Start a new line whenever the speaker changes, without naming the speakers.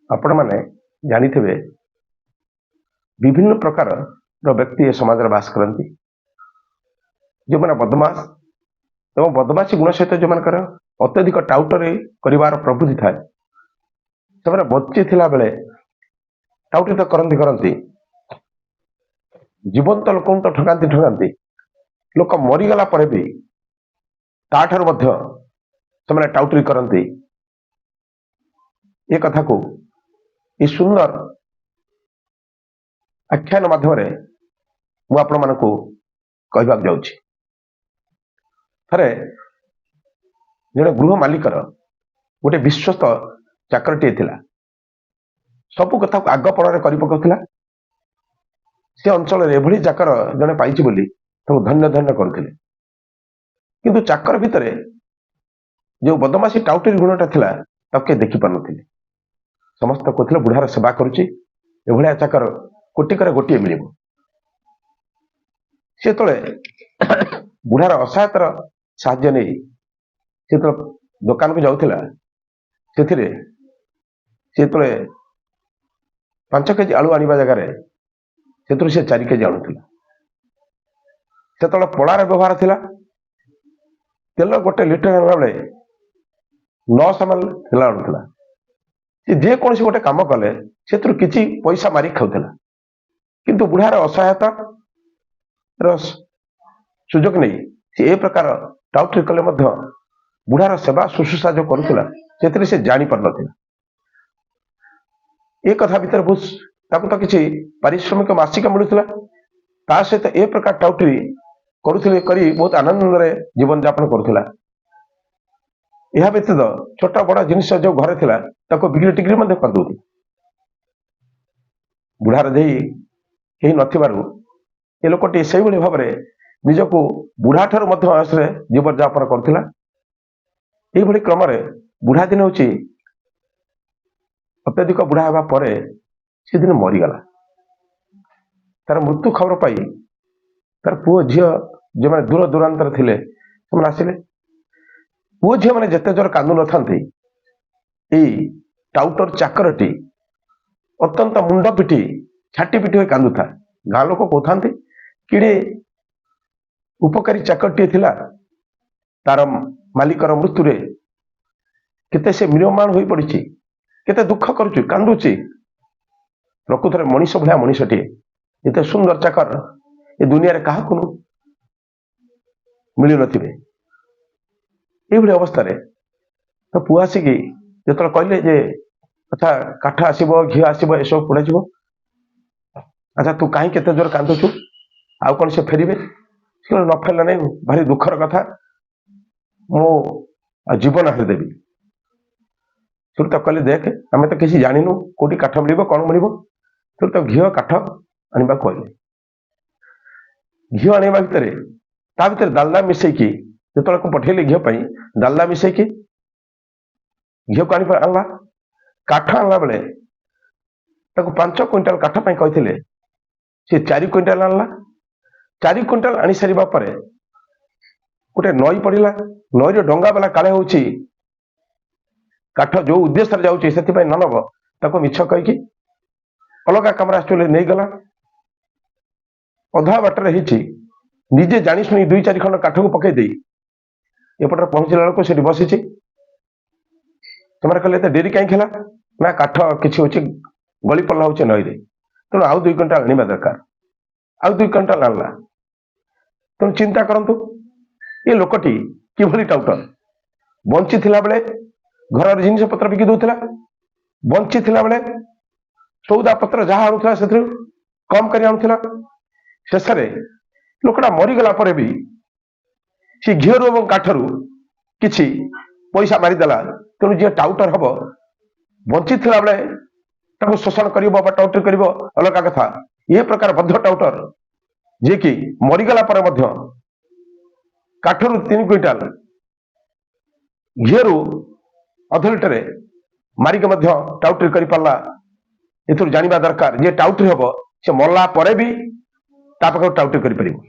आपण मैंने जानिथिबे विभिन्न प्रकार व्यक्ति ए समाज बास करती जो मैंने बदमाश एवं बदमाशी गुण सहित जो मान अत्यधिक टाउटरी कर प्रवृत्ति थाए से बची थिला बेले टाउटरी तो करती करती जीवंत लोक तो ठकाती ठकाती लोक मरीगला पर भी ताठार से टाउटरी करती ये कथा को ये सुंदर आख्यान माध्यम मुझे कहवाक जाऊँगी। थे जड़े गृह मालिकर गोटे विश्वस्त चाकरटीए थिला सबु कथा को आग पड़े कर पकाउथिला से अंचल एभली चाकर जड़े पाइछि बोली धन्य धन्य करथिले किंतु चाकर भितर जो बदमाशी टाउटरी गुणटा थिला ताके के देखि पारुनथिले समस्त कहते बुढ़ार सेवा करुच्ची एभलिया चाकर कोटिकर गोटे मिल सी तो बुढ़ार असहायतार साहाय्य नहीं सी तो दुकान को जाऊला से 5 केजी आलू आने जगार से 4 केजी आणुला से पड़ार व्यवहार थिला तेल गोटे लिटर आना बेले 900 ml तेल आणुला जे कौन गोटे कम कले से किसी पैसा मारिक खाऊला किंतु बुढ़ार असहायता सुजोग नहीं से ए प्रकार टाउटरी कले बुढ़ार सेवा शुश्रूषा जो करुला से जानी पार न ए कथा भीतर बहुत तो किसी पारिश्रमिक मासिक मिलूला सहित ए प्रकार टाउटरी करुले करी बहुत आनंद जीवन यापन करुला यह व्यतीत छोट बड़ जिनिस जो घरे थिला ताको बिक्री टिक्री कर दौती बुढ़ार दे कहीं नथिबारु ए लोकटी से भाव में निजक बुढ़ा ठार वयस जीवन यापन करुला यही क्रम बुढ़ा दिन हूँ अत्यधिक बुढ़ा हवा पर से दिन मरीगला तार मृत्यु खबर पाई तार पुओ झील जो मैंने दूर दूरांतर थे आसिले पुओ झील मैंने जिते जोर कांदु न था टाउटर चाकरटी अत्यंत मुंड पिटी छाटी पिटी हो कांदुथा गाँ लोक कहते कि उपकारी चाकरटी थिला तार मालिकर मृत्यु रे केते से म्रियमाण हो पड़ी केते दुख करुच्ची कांदुची प्रकृत में मनीष भाया मनीषटी एत सुंदर चाकर ए दुनिया क्या मिल नथिबे ये अवस्था तो पुआ आसिक जो कहले जे अच्छा काठ आसब घी आसब ये सब पोड़ा अच्छा तू कहीं केते जोर कांदुचु आउ कौन से फेरबे न फेरला नहीं भारी दुखर कथा मो जीवन हारिदेवी सुर तो कहले देख आम तो किसी जानिनु कौटी काठ मिल कौन मिल सुर तो घी काठ आने कहले घी आने भितर डालडा मिसेकी जो पठेली घी डालडा मिसेकी घी को आनला काठ आनला बेले 5 क्विंटाल काठ कहते सी 4 क्विंटाल आनला 4 क्विंटाल आनी सारा पर गोटे नई पड़ा नई डंगा वाला काले हूँ काठ जो उद्देश्य जाऊँगी से न नब ताको मिछ कहीकि अलग कम नहीं गला अधा बाटर निजे जानी शुणी 2-4 खंड काठ को पकईदे एपटे पहुंचला बेलू से बसी से कहले डेरी कहीं ना काठ किसी हूँ गली पड़ा हूँ नई तेणु आउ 2 क्विंटाल आने दरकार आउ 2 क्विंटाल आनला तेणु चिंता करंतु ये लोकटी किभली टाउटर बंची थिला बेले घर जिनिस पत्र बिकी दौला बंची थिला बेले सौदा पत्र जहाँ आणुला से कम कर आणुला शेष लोकटा मरीगला पर भी सी घीरु और काठरू किसी पैसा मारिदेला तेणु जी टाउटर हम बंची थिला बेले शोषण कर टाउटर कर अलग कथा ये प्रकार बद्ध टाउटर जी कि मरीगला पर काठरू 3 क्विंटाल घीरु अध लिटर मारिक टाउटरी कर पारा ए जानवा दरकार जे टाउटरी हम से मरला पर भी टाउटरी कर।